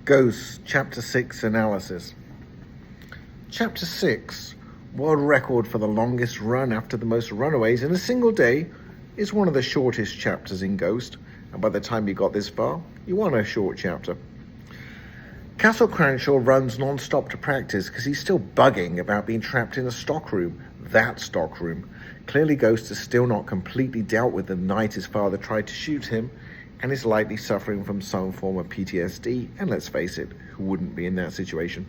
Ghosts, Chapter 6 Analysis. Chapter 6, world record for the longest run after the most runaways in a single day, is one of the shortest chapters in Ghost, and by the time you got this far, you want a short chapter. Castle Cranshaw runs non-stop to practice because he's still bugging about being trapped in a stockroom. That stockroom. Clearly Ghost is still not completely dealt with the night his father tried to shoot him, and is likely suffering from some form of PTSD, and let's face it, who wouldn't be in that situation?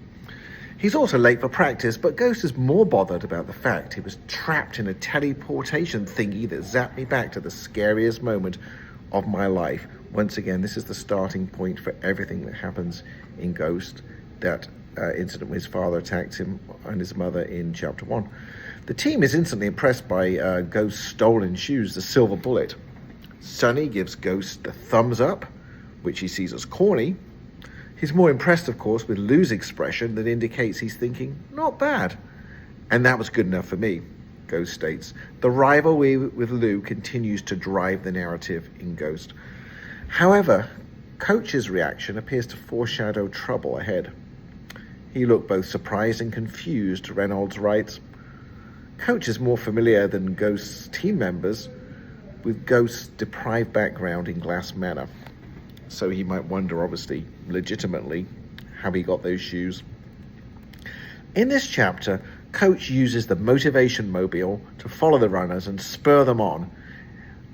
He's also late for practice, but Ghost is more bothered about the fact he was trapped in a teleportation thingy that zapped me back to the scariest moment of my life. Once again, this is the starting point for everything that happens in Ghost, that incident where his father attacked him and his mother in Chapter 1. The team is instantly impressed by Ghost's stolen shoes, the silver bullet. Sonny gives Ghost the thumbs up, which he sees as corny. He's more impressed, of course, with Lou's expression that indicates he's thinking, not bad. And that was good enough for me, Ghost states. The rivalry with Lou continues to drive the narrative in Ghost. However, Coach's reaction appears to foreshadow trouble ahead. He looked both surprised and confused, Reynolds writes. Coach is more familiar than Ghost's team members with Ghost's deprived background in Glass Manor. So he might wonder, obviously, legitimately, how he got those shoes. In this chapter, Coach uses the motivation mobile to follow the runners and spur them on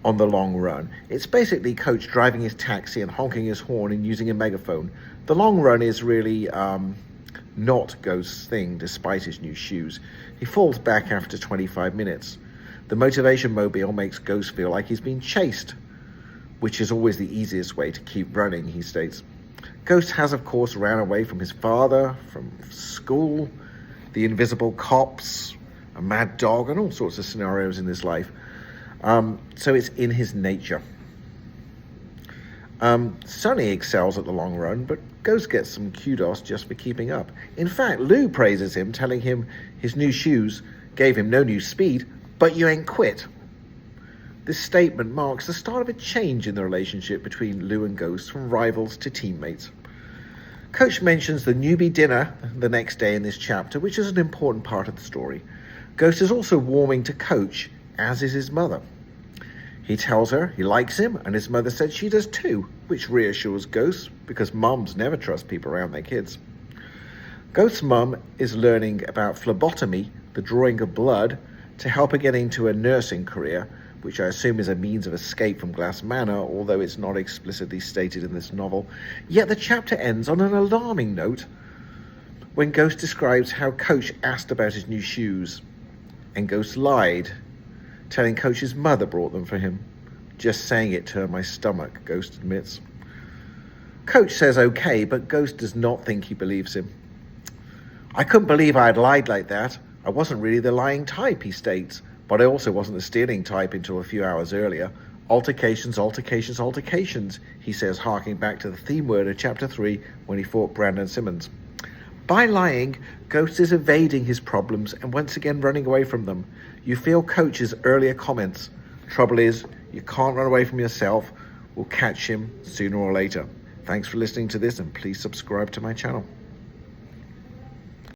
the long run. It's basically Coach driving his taxi and honking his horn and using a megaphone. The long run is really not Ghost's thing, despite his new shoes. He falls back after 25 minutes. The motivation mobile makes Ghost feel like he's being chased, which is always the easiest way to keep running, he states. Ghost has, of course, ran away from his father, from school, the invisible cops, a mad dog, and all sorts of scenarios in his life. So it's in his nature. Sonny excels at the long run, but Ghost gets some kudos just for keeping up. In fact, Lou praises him, telling him his new shoes gave him no new speed, but you ain't quit. This statement marks the start of a change in the relationship between Lou and Ghost, from rivals to teammates. Coach mentions the newbie dinner the next day in this chapter, which is an important part of the story. Ghost is also warming to Coach, as is his mother. He tells her he likes him, and his mother said she does too, which reassures Ghost, because mums never trust people around their kids. Ghost's mum is learning about phlebotomy, the drawing of blood, to help her get into a nursing career, which I assume is a means of escape from Glass Manor, although it's not explicitly stated in this novel. Yet the chapter ends on an alarming note when Ghost describes how Coach asked about his new shoes, and Ghost lied, telling Coach his mother brought them for him. Just saying it turned my stomach, Ghost admits. Coach says okay, but Ghost does not think he believes him. I couldn't believe I had lied like that. I wasn't really the lying type, he states, but I also wasn't the stealing type until a few hours earlier. Altercations, altercations, altercations, he says, harking back to the theme word of Chapter 3 when he fought Brandon Simmons. By lying, Ghost is evading his problems and once again running away from them. You feel Coach's earlier comments. Trouble is, you can't run away from yourself. We'll catch him sooner or later. Thanks for listening to this, and please subscribe to my channel.